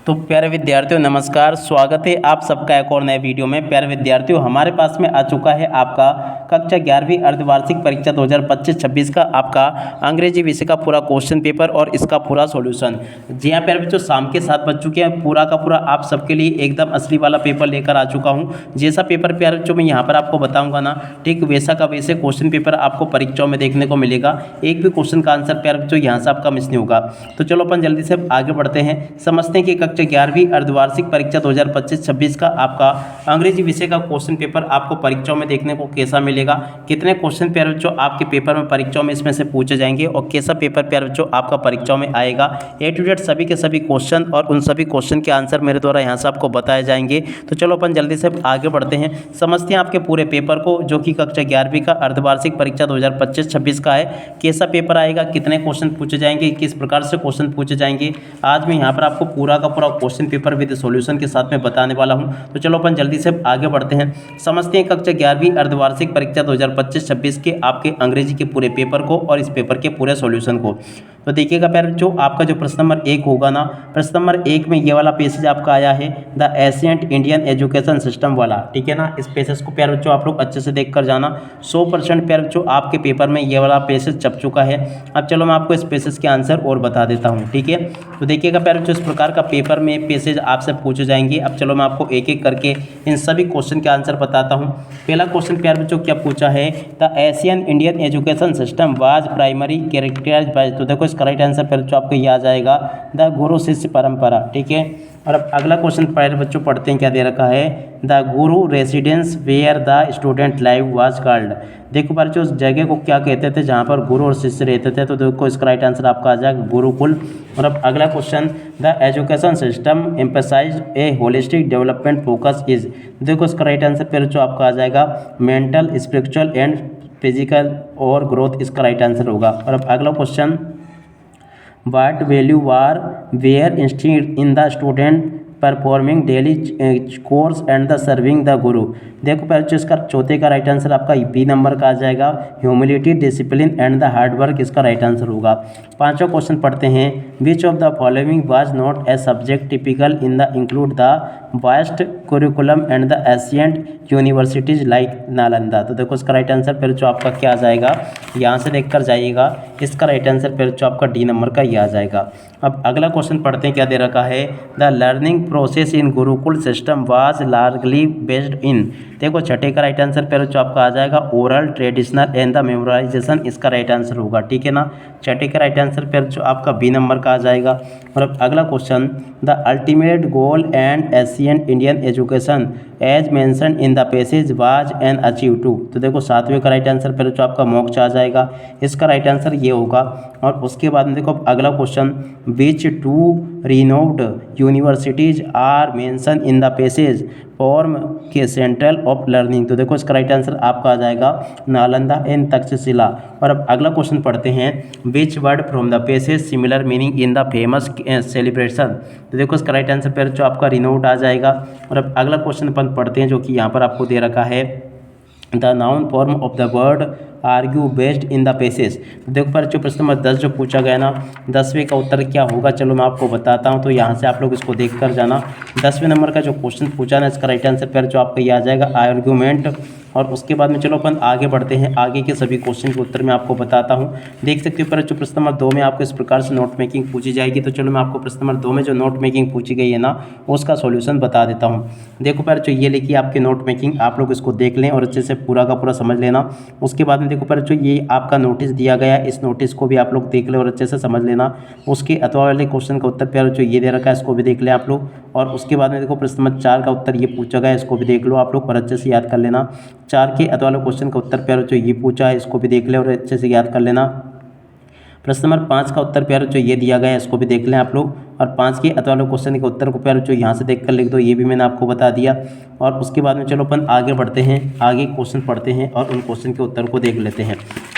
तो प्यारे विद्यार्थियों नमस्कार, स्वागत है आप सबका एक और नए वीडियो में। प्यारे विद्यार्थियों हमारे पास में आ चुका है आपका कक्षा 11वीं अर्धवार्षिक परीक्षा 2025-26 का आपका अंग्रेजी विषय का पूरा क्वेश्चन पेपर और इसका पूरा सॉल्यूशन। जी हाँ प्यारे बच्चों, शाम के 7 बज चुके हैं। पूरा का पूरा आप सबके लिए एकदम असली वाला पेपर लेकर आ चुका हूँ। जैसा पेपर प्यारे बच्चों मैं यहाँ पर आपको बताऊँगा ना, ठीक वैसा का वैसे क्वेश्चन पेपर आपको परीक्षाओं में देखने को मिलेगा। एक भी क्वेश्चन का आंसर प्यारे बच्चों यहाँ से आपका मिस नहीं होगा। तो चलो अपन जल्दी से आगे बढ़ते हैं, समझते हैं कि कक्षा 11वीं अर्धवार्षिक परीक्षा 2025-26 का आपका अंग्रेजी विषय का क्वेश्चन पेपर आपको परीक्षाओं में देखने को कैसा मिलेगा, कितने क्वेश्चन प्यारे बच्चों आपके पेपर में परीक्षाओं में इसमें से पूछे जाएंगे और कैसा पेपर प्यारे बच्चों आपका परीक्षाओं में आएगा। ए टू जेड सभी के सभी क्वेश्चन और उन सभी क्वेश्चन के आंसर मेरे द्वारा यहाँ से आपको बताए जाएंगे। तो चलो अपन जल्दी से आगे बढ़ते हैं, समझते हैं आपके पूरे पेपर को, जो कि कक्षा 11वीं का अर्धवार्षिक परीक्षा 2025-26 का है। कैसा पेपर आएगा, कितने क्वेश्चन पूछे जाएंगे, किस प्रकार से क्वेश्चन पूछे जाएंगे, आज मैं यहाँ पर आपको पूरा का पूरा क्वेश्चन पेपर विद सॉल्यूशन के साथ में बताने वाला हूं। तो चलो अपन जल्दी से आगे बढ़ते हैं, समझते हैं कक्षा 11वीं अर्धवार्षिक परीक्षा 2025-26 के आपके अंग्रेजी के पूरे पेपर को और इस पेपर के पूरे सॉल्यूशन को। तो देखिएगा प्यारे बच्चों, आपका जो प्रश्न नंबर 1 होगा ना, प्रश्न नंबर 1 में ये वाला पैसेज आपका आया है, the ancient Indian education system वाला, ठीक है ना। इस पैसेज को प्यारे बच्चों आप लोग अच्छे से देख कर जाना। 100% प्यारे बच्चों आपके पेपर में ये वाला पैसेज छप चुका है। अब चलो मैं आपको इस पैसेज के आंसर और बता देता हूँ, ठीक है। तो देखिएगा प्यारे बच्चों, इस प्रकार का पेपर में पैसेज आपसे पूछे जाएंगे। अब चलो मैं आपको एक एक करके इन सभी क्वेश्चन के आंसर बताता हूँ। पहला क्वेश्चन प्यारे बच्चों क्या पूछा है, the ancient Indian education system was primary characterized by, तो देखो इसका राइट आंसर प्यारे बच्चों आपको ये आ जाएगा, द गुरु शिष्य परंपरा, ठीक है। और अब अगला क्वेश्चन प्यारे बच्चों पढ़ते हैं, क्या दे रखा है, the guru residence where the student live was called. देखो प्यारे बच्चों, उस जगह को क्या कहते थे जहाँ पर गुरु और शिष्य रहते थे, तो देखो इसका राइट आंसर आपका आ जाएगा गुरुकुल। और अब अगला question, the education system emphasize a holistic development focus is, देखो इसका राइट आंसर प्यारे बच्चों आपका आ जाएगा मेंटल स्पिरिचुअल एंड फिजिकल और ग्रोथ, इसका राइट आंसर होगा। और अब अगला question, what value are were instilled in the student performing daily course and the serving the guru. देखो पहले इसका चौथे का राइट आंसर आपका बी नंबर का आ जाएगा, humility discipline and the hard work, इसका राइट आंसर होगा। पांचवा क्वेश्चन पढ़ते हैं, which of the following was not a subject typical in the include the vast curriculum and the ancient universities like Nalanda. तो देखो इसका राइट आंसर फिर जो आपका क्या आ जाएगा, यहाँ से देख कर जाइएगा, इसका राइट आंसर फिर जो आपका डी नंबर का ये आ जाएगा। अब अगला क्वेश्चन पढ़ते हैं, क्या दे रखा है, the learning process in Gurukul system was largely based in, देखो छठे का राइट आंसर फिर जो आपका आ जाएगा oral traditional and the memorisation, इसका राइट आंसर होगा, ठीक है ना। छठे का राइट आंसर फिर जो आपका बी नंबर का आ जाएगा। और अब अगला question, the ultimate goal and ancient Indian education as mention in the passage was an achieve to, तो देखो सातवें का राइट आंसर फिर जो आपका मोक्ष आ जाएगा, इसका राइट आंसर ये होगा। और उसके बाद में देखो अगला question, which two renowned universities are mention in the passage form के सेंट्रल ऑफ लर्निंग, तो देखो इसका राइट आंसर आपका आ जाएगा नालंदा एंड तक्षशिला। और अब अगला क्वेश्चन पढ़ते हैं, which word from the passage similar meaning in the famous celebration, तो देखो इसका राइट आंसर फिर जो आपका रिनोव्ड आ जाएगा। और अब अगला क्वेश्चन अपन पढ़ते हैं, जो कि यहाँ पर आपको दे रखा है, the noun form of the word argue based in the passage. देखो पर जो प्रश्न नंबर 10 जो पूछा गया ना, 10वें का उत्तर क्या होगा, चलो मैं आपको बताता हूँ। तो यहाँ से आप लोग इसको देख कर जाना, 10वें नंबर का जो क्वेश्चन पूछा ना, इसका राइट आंसर फिर जो आपका ये आ जाएगा आर्ग्यूमेंट। और उसके बाद में चलो अपन आगे बढ़ते हैं, आगे के सभी क्वेश्चन के उत्तर मैं आपको बताता हूँ। देख सकते हो पर जो प्रश्न नंबर 2 में आपको इस प्रकार से नोट मेकिंग पूछी जाएगी। तो चलो मैं आपको प्रश्न नंबर 2 में जो नोट मेकिंग पूछी गई है ना, उसका सॉल्यूशन बता देता हूँ। देखो पर जो ये लिखी आपकी नोट मेकिंग, आप लोग इसको देख लें और अच्छे से पूरा का पूरा समझ लेना। उसके बाद में देखो पर जो ये आपका नोटिस दिया गया है, इस नोटिस को भी आप लोग देख ले और अच्छे से समझ लेना। उसके अथवा वाले क्वेश्चन का उत्तर प्यार जो ये दे रखा है, इसको भी देख ले आप लोग। और उसके बाद में देखो प्रश्न नंबर 4 का उत्तर ये पूछा गया है, इसको भी देख लो आप लोग और अच्छे से याद कर लेना। 4 के अथवा वाले क्वेश्चन का उत्तर प्यार जो ये पूछा है, इसको भी देख ले और अच्छे से याद कर लेना। प्रश्न नंबर 5 का उत्तर प्यार जो ये दिया गया है, इसको भी देख लें आप लोग। और 5 के अथवा क्वेश्चन के उत्तर को प्यार जो यहाँ से देख कर लिख दो, ये भी मैंने आपको बता दिया। और उसके बाद में चलो अपन आगे बढ़ते हैं, आगे क्वेश्चन पढ़ते हैं और उन क्वेश्चन के उत्तर को देख लेते हैं।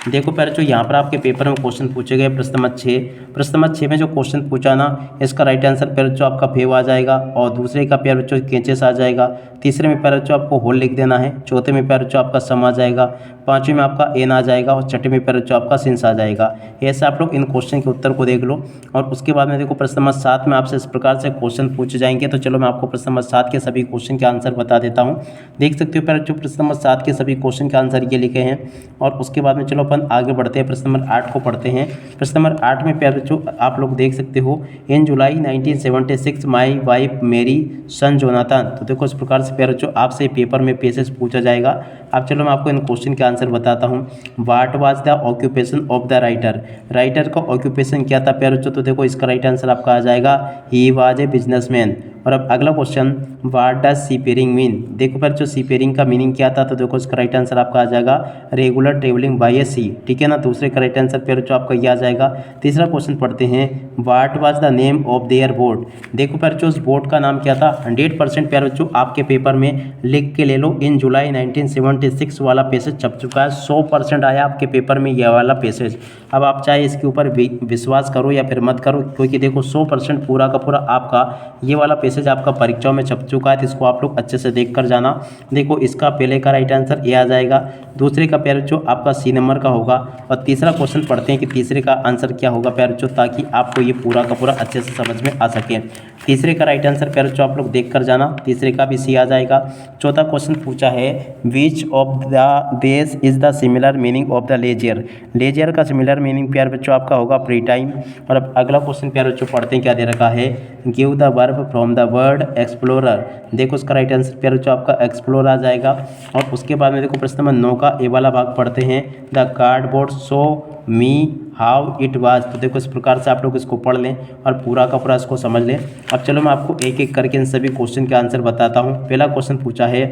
देखो प्यार जो यहाँ पर आपके पेपर में क्वेश्चन पूछे गए, प्रश्न नंबर 6, प्रश्न नंबर 6 में जो क्वेश्चन पूछा ना, इसका राइट आंसर प्यार जो आपका फेव आ जाएगा। और दूसरे का प्यार बच्चों केचेस आ जाएगा। तीसरे में प्यार बच्चों आपको होल लिख देना है। चौथे में प्यार बच्चों आपका सम आ जाएगा। पाँचवें में आपका एन आ जाएगा और छठे में प्यार बच्चों आपका सिंस आ जाएगा। ऐसे आप लोग इन क्वेश्चन के उत्तर को देख लो। और उसके बाद में देखो प्रश्न नंबर 7 में आपसे इस प्रकार से क्वेश्चन पूछे जाएंगे। तो चलो मैं आपको प्रश्न नंबर 7 के सभी क्वेश्चन के आंसर बता देता हूँ। देख सकते हो प्यारे बच्चों, प्रश्न नंबर 7 के सभी क्वेश्चन के आंसर ये लिखे हैं। और उसके बाद में चलो अपन आगे बढ़ते हैं, प्रश्न नंबर 8 को पढ़ते हैं। प्रश्न नंबर 8 में प्यारे बच्चों आप लोग देख सकते हो, इन जुलाई 1976 माई वाइफ मेरी सन जोनाथन। तो देखो इस प्रकार से प्यारे बच्चों आपसे पेपर में पेशेस पूछा जाएगा। अब चलो मैं आपको इन क्वेश्चन के आंसर बताता हूँ। What was the occupation of the writer, writer का ऑक्यूपेशन क्या था प्यारे बच्चों? तो देखो इसका राइट आंसर आपका आ जाएगा ही वाज ए बिजनेसमैन। और अब अगला क्वेश्चन, व्हाट डज सीपेयरिंग मीन, देखो प्यारे बच्चों सीपेयरिंग का मीनिंग क्या था? तो देखो इसका राइट आंसर आपका आ जाएगा रेगुलर ट्रेवलिंग बाय ए सी, ठीक है ना। दूसरे का राइट आंसर प्यारे बच्चों आपका ये आ जाएगा। तीसरा क्वेश्चन पढ़ते हैं, what was the name of their boat, देखो प्यारे बच्चों उस बोट का नाम क्या था? 100% प्यारे बच्चों आपके पेपर में लिख के ले लो, इन जुलाई 1976 वाला पैसेज छप चुका है। 100% आया आपके पेपर में यह वाला पैसेज। अब आप चाहे इसके ऊपर विश्वास करो या फिर मत करो, क्योंकि देखो 100% पूरा का पूरा आपका ये वाला पैसेज आपका परीक्षाओं में छप चुका है। तो इसको आप लोग अच्छे से देख कर जाना। देखो इसका पहले का राइट आंसर ए आ जाएगा, दूसरे का प्यारे बच्चों आपका सी नंबर का होगा। और तीसरा क्वेश्चन पढ़ते हैं कि तीसरे का आंसर क्या होगा प्यारे बच्चों, ताकि आपको ये पूरा का पूरा अच्छे से समझ में आ सके। तीसरे का राइट आंसर प्यारे बच्चों आप लोग देख कर जाना, तीसरे का भी सी आ जाएगा। चौथा क्वेश्चन पूछा है, विच ऑफ द देश is the similar meaning of the leisure, leisure का सिमिलर मीनिंग प्यारे बच्चों आपका होगा फ्री टाइम। और अब अगला क्वेश्चन प्यारे बच्चों पढ़ते हैं, क्या दे रखा है, give the verb from the word explorer, देखो उसका राइट आंसर प्यारे बच्चों आपका एक्सप्लोर आ जाएगा। और उसके बाद में देखो प्रश्न नंबर 9 का ए वाला भाग पढ़ते हैं, the cardboard show me how it was, तो देखो इस प्रकार से आप लोग इसको पढ़ लें और पूरा का पूरा इसको समझ लें। अब चलो मैं आपको एक एक करके इन सभी क्वेश्चन के आंसर बताता हूँ। पहला क्वेश्चन पूछा है,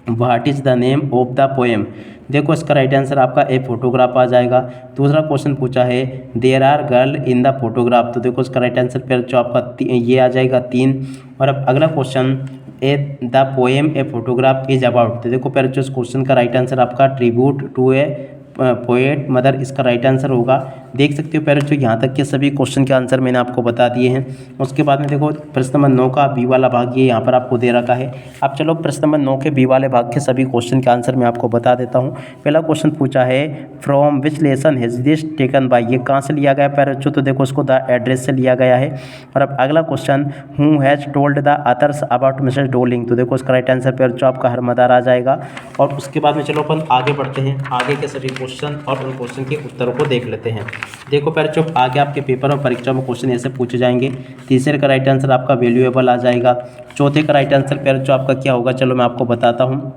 what is the name of the poem, देखो इसका राइट आंसर आपका ए फोटोग्राफ आ जाएगा। दूसरा क्वेश्चन पूछा है, there are girl in the photograph, तो देखो इसका राइट आंसर फिर जो आपका ये आ जाएगा 3। और अब अगला question, a the poem a photograph is about, तो देखो फिर जो इस क्वेश्चन का राइट आंसर आपका tribute to a poet mother, इसका राइट आंसर होगा। देख सकते हो पेरेंट्स जो यहाँ तक के सभी क्वेश्चन के आंसर मैंने आपको बता दिए हैं। उसके बाद में देखो प्रश्न नंबर 9 का बी वाला भाग ये यहाँ पर आपको दे रखा है। अब चलो प्रश्न नंबर 9 के बी वाले भाग के सभी क्वेश्चन के आंसर मैं आपको बता देता हूँ। पहला क्वेश्चन पूछा है, from which lesson has this taken by, ये कहाँ से लिया गया पेरेंट्स, तो देखो उसको द एड्रेस से लिया गया है। और अब अगला question, who has told the others about Mrs doling, तो देखो उसका राइट आंसर पेरेंट्स आपका हरमदार आ जाएगा। और उसके बाद में चलो अपन आगे बढ़ते हैं, आगे के सभी क्वेश्चन और उन क्वेश्चन के उत्तरों को देख लेते हैं। देखो पेरेंट्स आगे आपके पेपर और परीक्षा में क्वेश्चन ऐसे पूछे जाएंगे। तीसरे का राइट आंसर आपका वैल्यूएबल आ जाएगा। चौथे का राइट आंसर पेरेंट्स आपका क्या होगा, चलो मैं आपको बताता हूँ।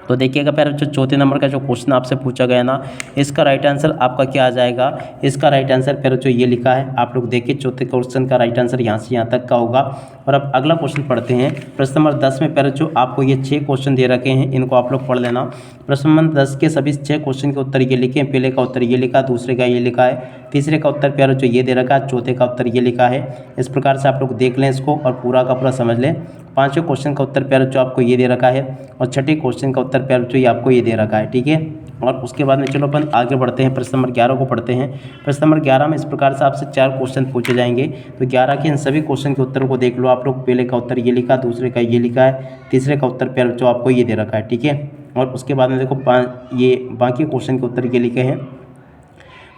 तो देखिएगा पेरेंट्स चौथे नंबर का जो क्वेश्चन आपसे पूछा गया ना, इसका राइट आंसर आपका क्या आ जाएगा, इसका राइट आंसर पेरेंट्स ये लिखा है आप लोग देखिए, चौथे क्वेश्चन का राइट आंसर यहाँ से यहाँ तक का होगा। और अब अगला क्वेश्चन पढ़ते हैं, प्रश्न नंबर 10 में पेरेंट्स आपको ये 6 क्वेश्चन दे रखे हैं, इनको आप लोग पढ़ लेना। प्रश्न नंबर 10 के सभी 6 क्वेश्चन के उत्तर ये लिखे हैं। पहले का उत्तर ये लिखा, दूसरे का ये लिखा है, तीसरे का उत्तर पेरेंट्स ये दे रखा है, चौथे का उत्तर ये लिखा है। इस प्रकार से आप लोग देख लें इसको और पूरा का पूरा समझ लें। पांचवें क्वेश्चन का उत्तर पेरेंट्स आपको ये दे रखा है और छठे क्वेश्चन का उत्तर पेरेंट्स ये आपको ये दे रखा है, ठीक है। और उसके बाद में चलो अपन आगे बढ़ते हैं, प्रश्न नंबर 11 को पढ़ते हैं। प्रश्न नंबर 11 में इस प्रकार से आपसे 4 क्वेश्चन पूछे जाएंगे। तो 11 के इन सभी क्वेश्चन के उत्तरों को देख लो आप लोग। पहले का उत्तर ये लिखा, दूसरे का ये लिखा है, तीसरे का उत्तर पेरेंट्स आपको ये दे रखा है, ठीक है। और उसके बाद में देखो ये बाकी क्वेश्चन के उत्तर ये लिखे हैं।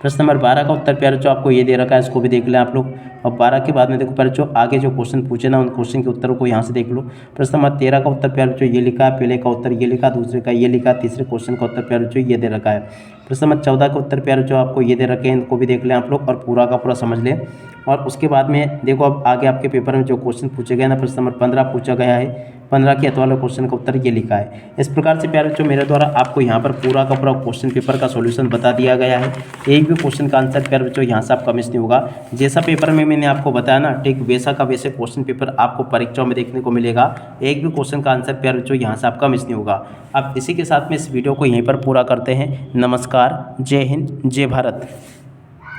प्रश्न नंबर 12 का उत्तर पेरेंट्स आपको ये दे रखा है, इसको भी देख लें आप लोग। और 12 के बाद में देखो पेरेंट्स आगे जो क्वेश्चन पूछे ना, उन क्वेश्चन के उत्तरों को यहाँ से देख लो। प्रश्न नंबर 13 का उत्तर पेरेंट्स ये लिखा है, पहले का उत्तर ये लिखा, दूसरे का ये लिखा, तीसरे क्वेश्चन का उत्तर पेरेंट्स ये दे रखा है। प्रश्न नंबर 14 का उत्तर पेरेंट्स आपको ये दे रखे हैं, इनको भी देख लें आप लोग और पूरा का पूरा समझ लें। और उसके बाद में देखो अब आगे आपके पेपर में जो क्वेश्चन पूछे गए ना, प्रश्न नंबर 15 पूछा गया है। 15 के वाले क्वेश्चन का उत्तर ये लिखा है। इस प्रकार से प्यारे बच्चों मेरे द्वारा आपको यहाँ पर पूरा का पूरा क्वेश्चन पेपर का सॉल्यूशन बता दिया गया है। एक भी क्वेश्चन का आंसर प्यारे बच्चों यहाँ से आपका मिस नहीं होगा। जैसा पेपर में मैंने आपको बताया ना, ठीक वैसा का वैसे क्वेश्चन पेपर आपको परीक्षाओं में देखने को मिलेगा। एक भी क्वेश्चन का आंसर प्यारे बच्चों यहाँ से आपका मिस नहीं होगा। अब इसी के साथ में इस वीडियो को यहीं पर पूरा करते हैं। नमस्कार, जय हिंद, जय भारत।